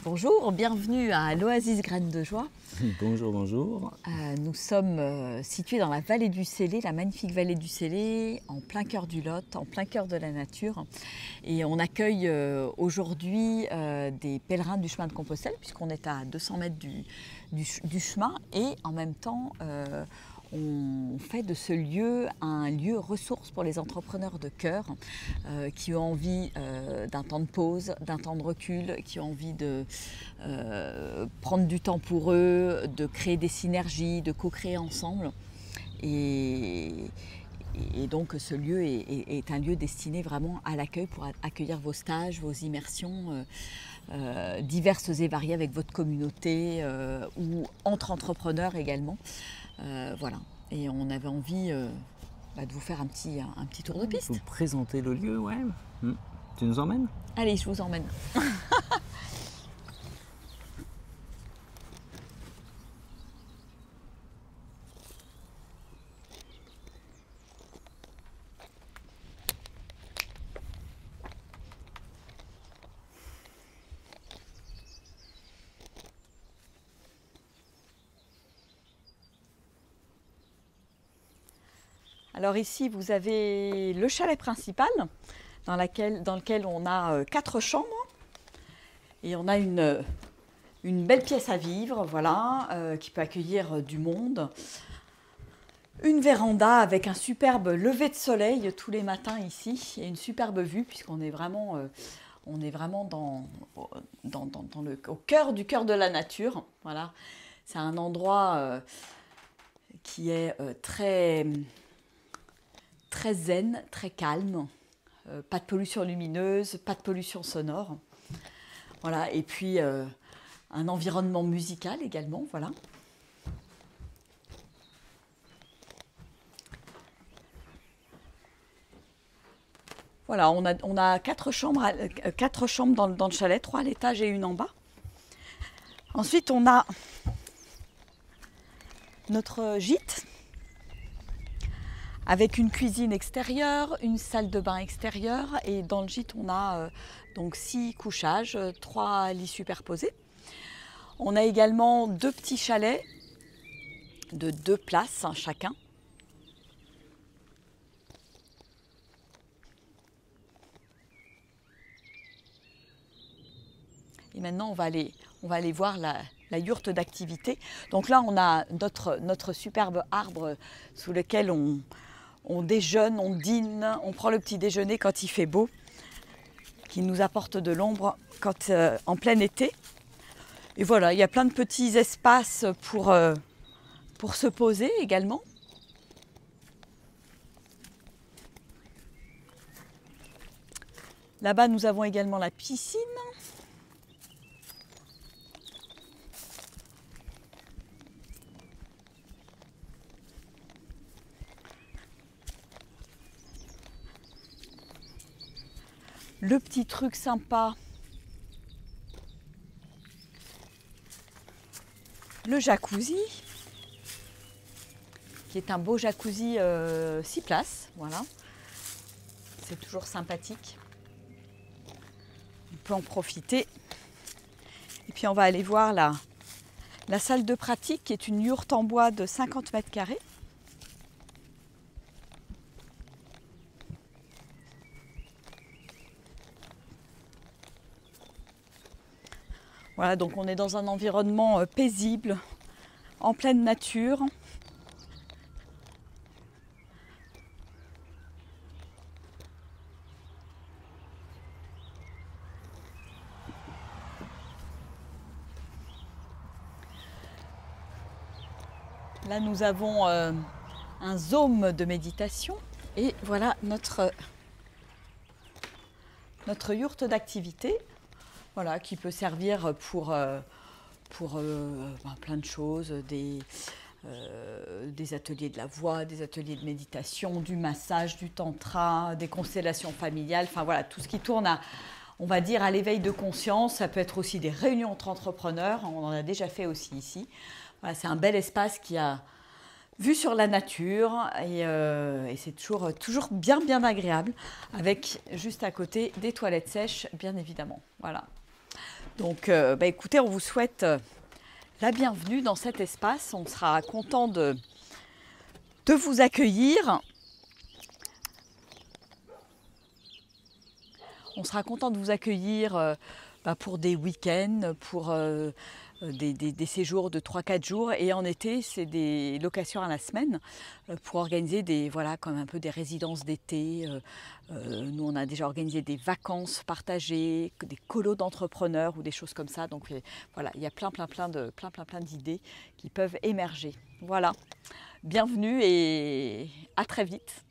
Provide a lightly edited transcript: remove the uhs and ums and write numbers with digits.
Bonjour, bienvenue à l'Oasis Graines de Joie. Bonjour, bonjour. Nous sommes situés dans la vallée du Célé, la magnifique vallée du Célé, en plein cœur du Lot, en plein cœur de la nature. Et on accueille aujourd'hui des pèlerins du chemin de Compostelle, puisqu'on est à 200 mètres du chemin. Et en même temps, on fait de ce lieu un lieu ressource pour les entrepreneurs de cœur qui ont envie d'un temps de pause, d'un temps de recul, qui ont envie de prendre du temps pour eux, de créer des synergies, de co-créer ensemble. Et donc ce lieu est un lieu destiné vraiment à l'accueil pour accueillir vos stages, vos immersions diverses et variées avec votre communauté ou entre entrepreneurs également. Voilà, et on avait envie de vous faire un petit tour de piste. Vous présentez le lieu, ouais. Tu nous emmènes? Allez, je vous emmène. Alors ici, vous avez le chalet principal dans lequel on a 4 chambres et on a une belle pièce à vivre, voilà, qui peut accueillir du monde. Une véranda avec un superbe lever de soleil tous les matins ici et une superbe vue puisqu'on est vraiment, au cœur de la nature. Voilà. C'est un endroit qui est très zen, très calme, pas de pollution lumineuse, pas de pollution sonore. Voilà, et puis un environnement musical également, voilà. Voilà, on a 4 chambres dans le chalet, 3 à l'étage et une en bas. Ensuite, on a notre gîte avec une cuisine extérieure, une salle de bain extérieure et dans le gîte on a donc 6 couchages, 3 lits superposés. On a également 2 petits chalets de 2 places chacun. Et maintenant on va aller voir la yourte d'activité. Donc là on a notre superbe arbre sous lequel on déjeune, on dîne, on prend le petit déjeuner quand il fait beau, qui nous apporte de l'ombre en plein été. Et voilà, il y a plein de petits espaces pour se poser également. Là-bas, nous avons également la piscine. Le petit truc sympa, le jacuzzi, qui est un beau jacuzzi 6 places, voilà. C'est toujours sympathique. On peut en profiter. Et puis on va aller voir la salle de pratique, qui est une yourte en bois de 50 mètres carrés. Voilà, donc on est dans un environnement paisible, en pleine nature. Là, nous avons un zone de méditation et voilà notre yourte d'activité. Voilà, qui peut servir pour plein de choses, des ateliers de la voix, des ateliers de méditation, du massage, du tantra, des constellations familiales, enfin voilà, tout ce qui tourne on va dire, à l'éveil de conscience. Ça peut être aussi des réunions entre entrepreneurs, on en a déjà fait aussi ici. Voilà, c'est un bel espace qui a vue sur la nature et c'est toujours bien agréable, avec juste à côté des toilettes sèches, bien évidemment. Voilà. Donc écoutez, on vous souhaite la bienvenue dans cet espace. On sera content de vous accueillir. On sera content de vous accueillir pour des week-ends, pour des séjours de 3-4 jours. Et en été, c'est des locations à la semaine pour organiser comme un peu des résidences d'été. Nous, on a déjà organisé des vacances partagées, des colos d'entrepreneurs ou des choses comme ça. Donc voilà, il y a plein d'idées qui peuvent émerger. Voilà, bienvenue et à très vite.